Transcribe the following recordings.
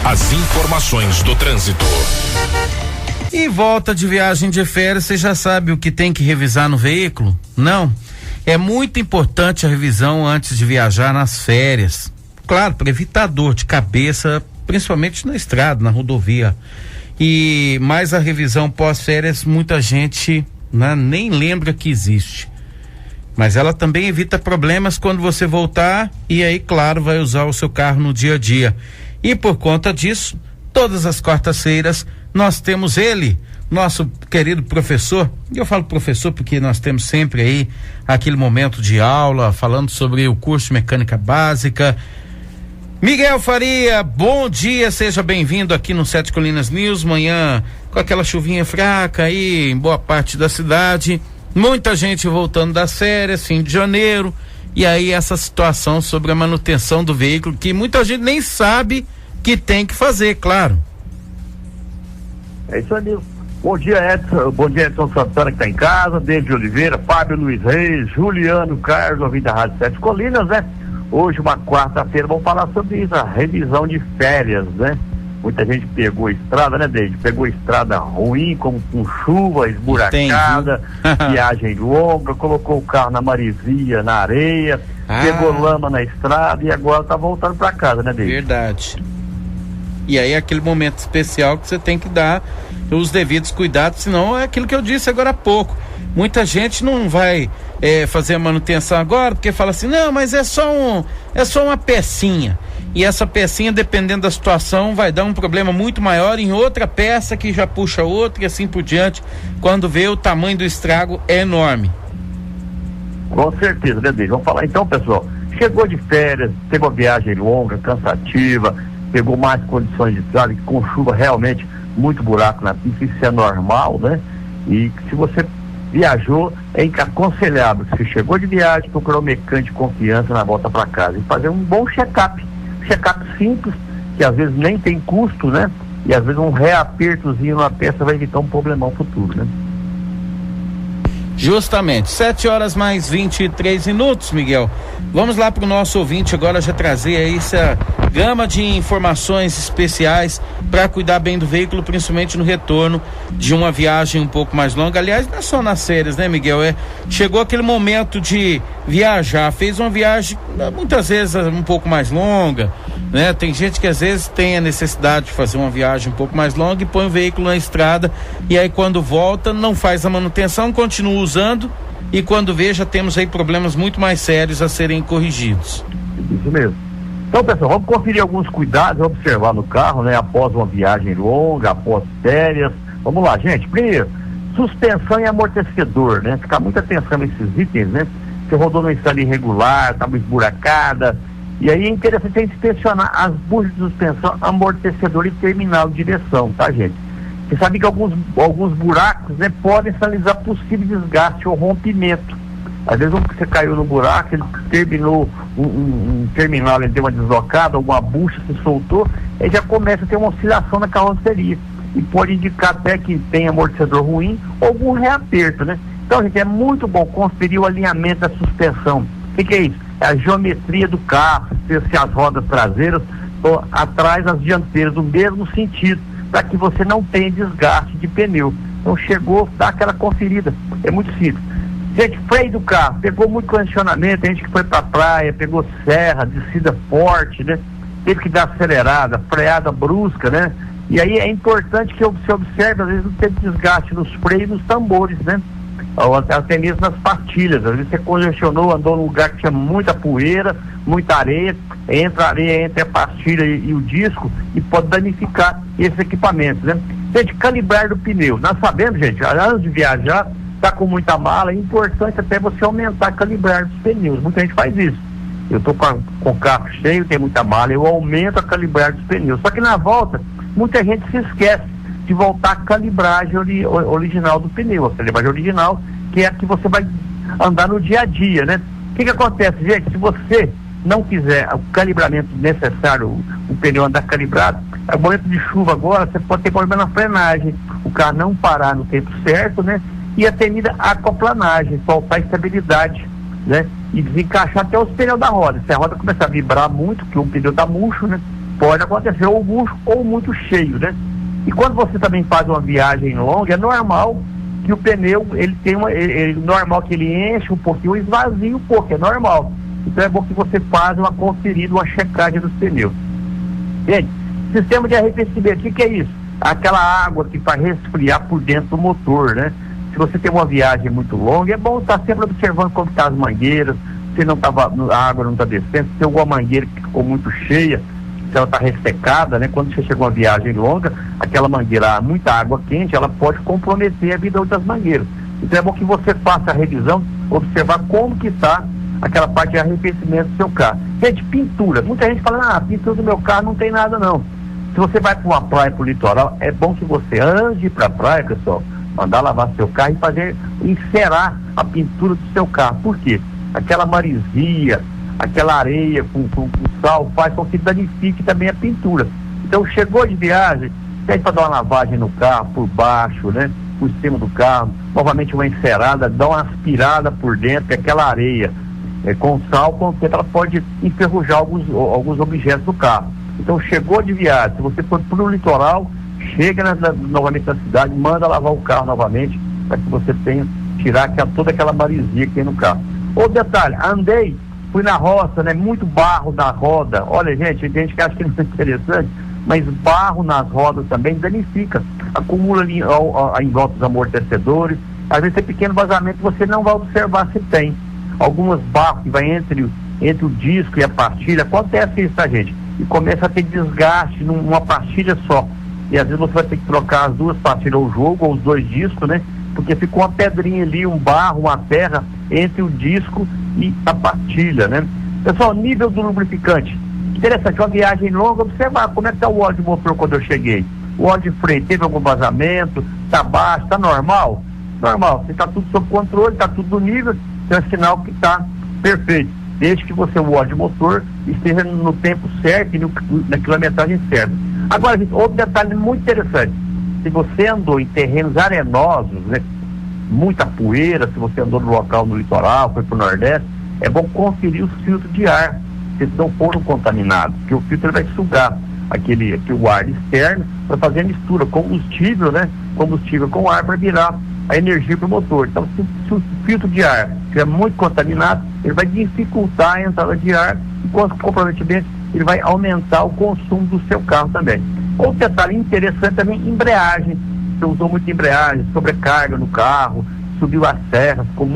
As informações do trânsito. E volta de viagem de férias, você já sabe o que tem que revisar no veículo? Não? É muito importante a revisão antes de viajar nas férias. Claro, para evitar dor de cabeça, principalmente na estrada, na rodovia. Mas a revisão pós-férias, muita gente, né, nem lembra que existe. Mas ela também evita problemas quando você voltar e aí, claro, vai usar o seu carro no dia a dia. E por conta disso, todas as quartas-feiras nós temos ele, nosso querido professor, e eu falo professor porque nós temos sempre aí aquele momento de aula, falando sobre o curso de mecânica básica. Miguel Faria, bom dia, seja bem-vindo aqui no Sete Colinas News, manhã com aquela chuvinha fraca aí em boa parte da cidade, muita gente voltando das férias, fim de janeiro, e aí essa situação sobre a manutenção do veículo, que muita gente nem sabe que tem que fazer, claro. É isso aí. Bom dia, Edson Santana, que está em casa, David Oliveira, Fábio Luiz Reis, Juliano Carlos, ouvindo da Rádio Sete Colinas, né? Hoje, uma quarta-feira, vamos falar sobre isso, a revisão de férias, né? Muita gente pegou a estrada, né, David? Pegou a estrada ruim, com chuva, esburacada, viagem longa, colocou o carro na maresia, na areia, pegou lama na estrada e agora tá voltando para casa, né, David? Verdade. E aí é aquele momento especial que você tem que dar os devidos cuidados, senão é aquilo que eu disse agora há pouco. Muita gente não vai fazer a manutenção agora, porque fala assim, não, mas é só uma pecinha. E essa pecinha, dependendo da situação, vai dar um problema muito maior em outra peça que já puxa outra e assim por diante. Quando vê, o tamanho do estrago é enorme. Com certeza, né, Deise? Vamos falar então, pessoal. Chegou de férias, teve uma viagem longa, cansativa, pegou mais condições de estrada, com chuva realmente muito buraco na pista, isso é normal, né? E se você viajou, é aconselhável que se chegou de viagem, procurar um mecânico de confiança na volta para casa e fazer um bom check-up simples, que às vezes nem tem custo, né? E às vezes um reapertozinho na peça vai evitar um problemão futuro, né? Justamente, 7h mais 23 minutos, Miguel. Vamos lá para o nosso ouvinte agora já trazer aí essa gama de informações especiais para cuidar bem do veículo, principalmente no retorno de uma viagem um pouco mais longa. Aliás, não é só nas férias, né, Miguel? Chegou aquele momento de viajar, fez uma viagem muitas vezes um pouco mais longa, né? Tem gente que às vezes tem a necessidade de fazer uma viagem um pouco mais longa e põe o veículo na estrada e aí quando volta não faz a manutenção, continua usando e quando vê já temos aí problemas muito mais sérios a serem corrigidos. Isso mesmo. Então, pessoal, vamos conferir alguns cuidados, observar no carro, né? Após uma viagem longa, após férias. Vamos lá, gente. Primeiro, suspensão e amortecedor, né? Ficar muita atenção nesses itens, né? Você rodou numa estrada irregular, estava esburacada, e aí é interessante a gente inspecionar as buchas de suspensão, amortecedor e terminal de direção, tá, gente? Você sabe que alguns buracos, né, podem sinalizar possível desgaste ou rompimento. Às vezes você caiu no buraco, ele terminou um terminal, ele deu uma deslocada, alguma bucha se soltou, aí já começa a ter uma oscilação na carroceria. E pode indicar até que tem amortecedor ruim ou algum reaperto, né? Então, gente, é muito bom conferir o alinhamento da suspensão. O que é isso? É a geometria do carro, se as rodas traseiras estão atrás das dianteiras, no mesmo sentido, para que você não tenha desgaste de pneu. Então, chegou, dá aquela conferida. É muito simples. Gente, freio do carro, pegou muito condicionamento, gente que foi pra praia, pegou serra, descida forte, né? Teve que dar acelerada, freada brusca, né? E aí é importante que você observe, às vezes não tem desgaste nos freios e nos tambores, né? Ou até mesmo nas pastilhas, às vezes você congestionou, andou num lugar que tinha muita poeira, muita areia, entra a areia entre a pastilha e o disco e pode danificar esses equipamentos, né? Gente, calibrar do pneu, nós sabemos, gente, antes de viajar, tá com muita mala, é importante até você aumentar a calibragem dos pneus. Muita gente faz isso. Eu tô com o carro cheio, tem muita mala, eu aumento a calibragem dos pneus. Só que na volta, muita gente se esquece de voltar a calibragem original do pneu, a calibragem original, que é a que você vai andar no dia a dia, né? O que acontece, gente? Se você não fizer o calibramento necessário, o pneu andar calibrado, no momento de chuva agora, você pode ter problema na frenagem, o carro não parar no tempo certo, né? E a temida aquaplanagem, faltar estabilidade, né? e desencaixar até os pneus da roda. Se a roda começar a vibrar muito, que o pneu tá murcho, né? Pode acontecer ou murcho ou muito cheio, né? E quando você também faz uma viagem longa, é normal que o pneu, ele tem normal que ele enche um pouquinho, esvazia um pouco, é normal. Então é bom que você faça uma conferida, uma checagem dos pneus. Gente, sistema de arrefecimento, o que é isso? Aquela água que faz resfriar por dentro do motor, né? Se você tem uma viagem muito longa, é bom estar sempre observando como estão as mangueiras, se não tava, a água não está descendo, se tem alguma mangueira que ficou muito cheia, se ela está ressecada, né? Quando você chega uma viagem longa, aquela mangueira, muita água quente, ela pode comprometer a vida de outras mangueiras. Então é bom que você faça a revisão, observar como que está aquela parte de arrefecimento do seu carro. Gente, pintura. Muita gente fala, a pintura do meu carro não tem nada não. Se você vai para uma praia, para o litoral, é bom que você, antes de ir para a praia, pessoal, mandar lavar seu carro e encerar a pintura do seu carro. Por quê? Aquela marisia, aquela areia com sal faz com que danifique também a pintura. Então chegou de viagem, tem para dar uma lavagem no carro, por baixo, né? Por cima do carro, novamente uma encerada, dá uma aspirada por dentro, que aquela areia com sal, com o tempo ela pode enferrujar alguns objetos do carro. Então chegou de viagem, se você for para o litoral, chega novamente na cidade, manda lavar o carro novamente, para que você tenha, tirar toda aquela marisia que tem no carro. Outro detalhe, fui na roça, né? Muito barro na roda. Olha, gente, tem gente que acha que não é interessante, mas barro nas rodas também danifica. Acumula ali em volta dos amortecedores. Às vezes tem pequeno vazamento, você não vai observar se tem. Algumas barros que vai entre o disco e a pastilha, acontece isso, tá, gente? E começa a ter desgaste numa pastilha só. E às vezes você vai ter que trocar as duas pastilhas, ou o jogo, ou os dois discos, né? Porque ficou uma pedrinha ali, um barro, uma terra entre o disco e a pastilha, né? Pessoal, nível do lubrificante. Interessante, uma viagem longa, observar como é que está o óleo de motor quando eu cheguei. O óleo de freio teve algum vazamento, está baixo, está normal? Normal, se está tudo sob controle, está tudo no nível, então é sinal que está perfeito. Desde que o óleo de motor esteja no tempo certo e na quilometragem certa. Agora, gente, outro detalhe muito interessante. Se você andou em terrenos arenosos, né, muita poeira, se você andou no local no litoral, foi para o Nordeste, é bom conferir os filtros de ar, se eles não foram contaminados, porque o filtro vai sugar o ar externo para fazer a mistura, combustível, né? Combustível com ar para virar a energia para o motor. Então, se o filtro de ar estiver muito contaminado, ele vai dificultar a entrada de ar e, com comprometimento, ele vai aumentar o consumo do seu carro também. Outro detalhe interessante também, embreagem. Você usou muita embreagem, sobrecarga no carro, subiu a serra, ficou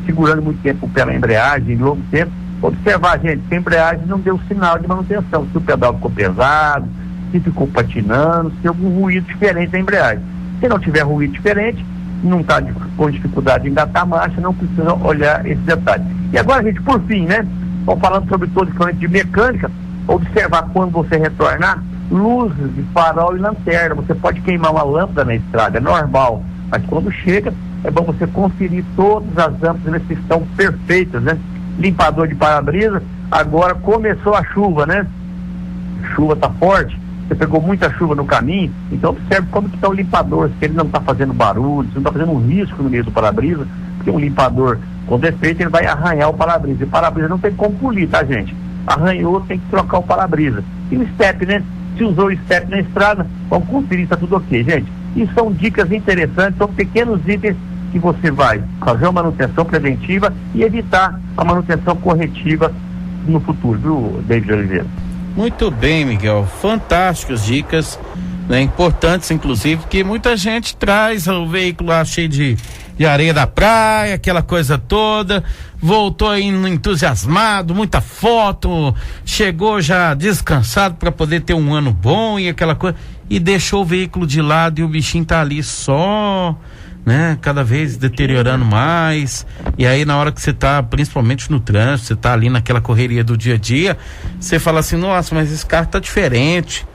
segurando muito tempo pela embreagem, longo tempo. Observar, gente, se a embreagem não deu sinal de manutenção, se o pedal ficou pesado, se ficou patinando, se algum ruído diferente da embreagem. Se não tiver ruído diferente, não está com dificuldade de engatar a marcha, não precisa olhar esse detalhe. E agora, gente, por fim, né? Vamos falando sobre todo o equipamento de mecânica, observar quando você retornar, luzes de farol e lanterna. Você pode queimar uma lâmpada na estrada, é normal, mas quando chega, é bom você conferir todas as lâmpadas se estão perfeitas, né? Limpador de para-brisa, agora começou a chuva, né? Chuva está forte, você pegou muita chuva no caminho, então observe como que está o limpador, se ele não está fazendo barulho, se não está fazendo um risco no meio do para-brisa, porque um limpador com defeito ele vai arranhar o para-brisa, e o para-brisa não tem como polir, tá, gente? Arranhou, tem que trocar o para-brisa. E o step, né? Se usou o step na estrada, vamos conferir se está tudo ok, gente. E são dicas interessantes, são pequenos itens que você vai fazer uma manutenção preventiva e evitar a manutenção corretiva no futuro, viu, David Oliveira? Muito bem, Miguel, fantásticas dicas, né, importantes inclusive, porque muita gente traz o veículo lá cheio de areia da praia, aquela coisa toda, voltou indo entusiasmado, muita foto, chegou já descansado para poder ter um ano bom e aquela coisa, e deixou o veículo de lado e o bichinho tá ali só, né, cada vez deteriorando mais. E aí na hora que você tá, principalmente no trânsito, você tá ali naquela correria do dia a dia, você fala assim, nossa, mas esse carro tá diferente,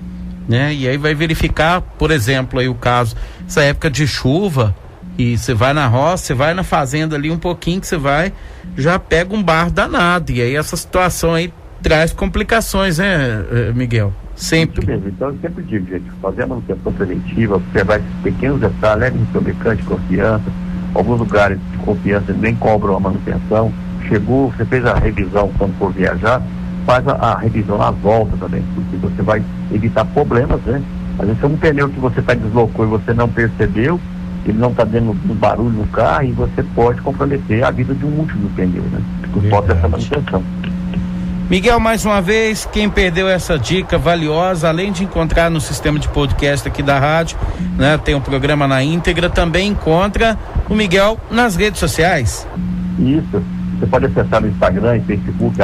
né? E aí vai verificar, por exemplo, aí o caso, essa época de chuva, e você vai na roça, você vai na fazenda ali um pouquinho que você vai, já pega um barro danado, e aí essa situação aí traz complicações, né, Miguel? Sempre. Isso mesmo, então eu sempre digo, gente, fazer a manutenção preventiva, observar esses pequenos detalhes, leve no seu mecânico de confiança, alguns lugares de confiança nem cobram a manutenção, chegou, você fez a revisão quando for viajar, faz a revisão na volta também, porque você vai evitar problemas, né? Às vezes é um pneu que você deslocou e você não percebeu, ele não está dando barulho no carro e você pode comprometer a vida de um último pneu, né? Por falta dessa manutenção. Miguel, mais uma vez, quem perdeu essa dica valiosa, além de encontrar no sistema de podcast aqui da rádio, né, tem um programa na íntegra, também encontra o Miguel nas redes sociais. Isso, você pode acessar no Instagram e Facebook,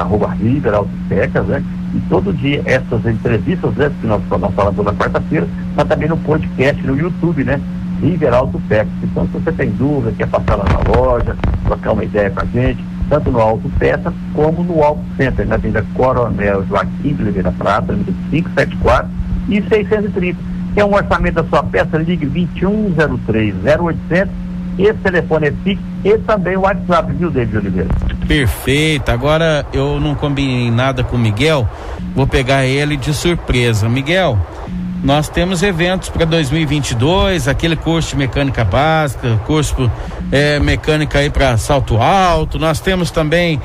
@RiverAutopecas, né? E todo dia essas entrevistas, né, que nós falamos toda quarta-feira, mas também no podcast, no YouTube, né? River Autopecas. Então, se você tem dúvida, quer passar lá na loja, trocar uma ideia com a gente, tanto no Autopeça como no Auto Center, na Avenida Coronel Joaquim de Oliveira Prata, número 574 e 630. Tem um orçamento da sua peça, ligue 2103-0800. Esse telefone é fixo e também o WhatsApp, viu, David Oliveira? Perfeito. Agora eu não combinei nada com o Miguel, vou pegar ele de surpresa. Miguel, nós temos eventos para 2022, aquele curso de mecânica básica, curso mecânica aí para salto alto. Nós temos também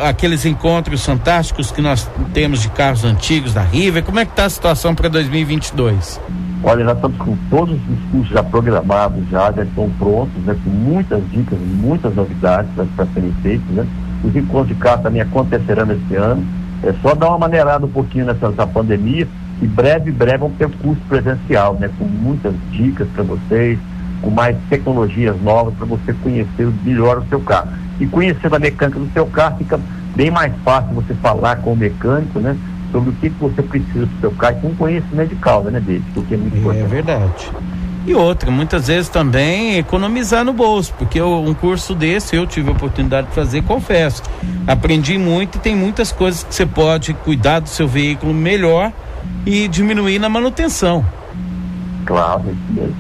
aqueles encontros fantásticos que nós temos de carros antigos da River. Como é que tá a situação para 2022? Olha, nós estamos com todos os cursos já programados, já estão prontos, né, com muitas dicas, muitas novidades para serem feitas, né? Os encontros de carro também acontecerão esse ano. É só dar uma maneirada um pouquinho nessa pandemia. E breve vamos ter um curso presencial, né? Com muitas dicas para vocês, com mais tecnologias novas para você conhecer melhor o seu carro. E conhecendo a mecânica do seu carro, fica bem mais fácil você falar com o mecânico, né? Sobre o que você precisa do seu carro, com um conhecimento de causa, né, dele? O que é muito importante. É verdade. E outra, muitas vezes também economizar no bolso, porque um curso desse eu tive a oportunidade de fazer, confesso. Aprendi muito e tem muitas coisas que você pode cuidar do seu veículo melhor e diminuir na manutenção. Claro, isso mesmo.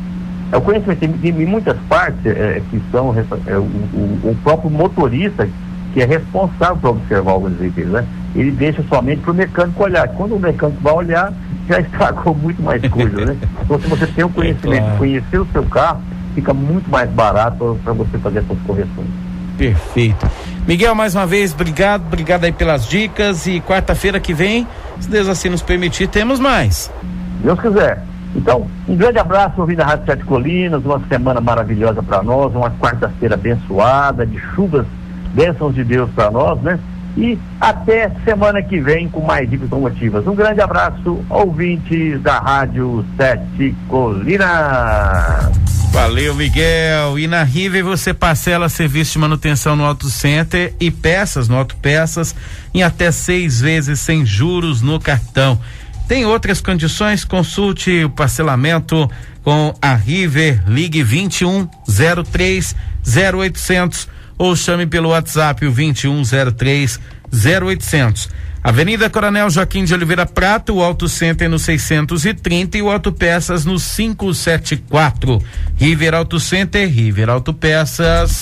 O conhecimento em muitas partes que são o próprio motorista que é responsável por observar alguns veículos, né? Ele deixa somente para o mecânico olhar. Quando o mecânico vai olhar, já estragou muito mais coisas, né? Então, se você tem o conhecimento, conhecer o seu carro, fica muito mais barato para você fazer essas correções. Perfeito. Miguel, mais uma vez, obrigado aí pelas dicas, e quarta-feira que vem, se Deus assim nos permitir, temos mais. Deus quiser. Então, um grande abraço, ouvindo a Rádio Sete Colinas, uma semana maravilhosa para nós, uma quarta-feira abençoada, de chuvas, bênçãos de Deus para nós, né? E até semana que vem com mais dicas automotivas. Um grande abraço, ouvintes da Rádio Sete Colinas. Valeu, Miguel. E na River você parcela serviço de manutenção no Auto Center e peças no Autopeças em até 6 vezes sem juros no cartão. Tem outras condições? Consulte o parcelamento com a River. Ligue 2103-0800 ou chame pelo WhatsApp o 2103-0800. Avenida Coronel Joaquim de Oliveira Prata, o Auto Center no 630 e o Autopeças no 574. River Auto Center, River Autopeças.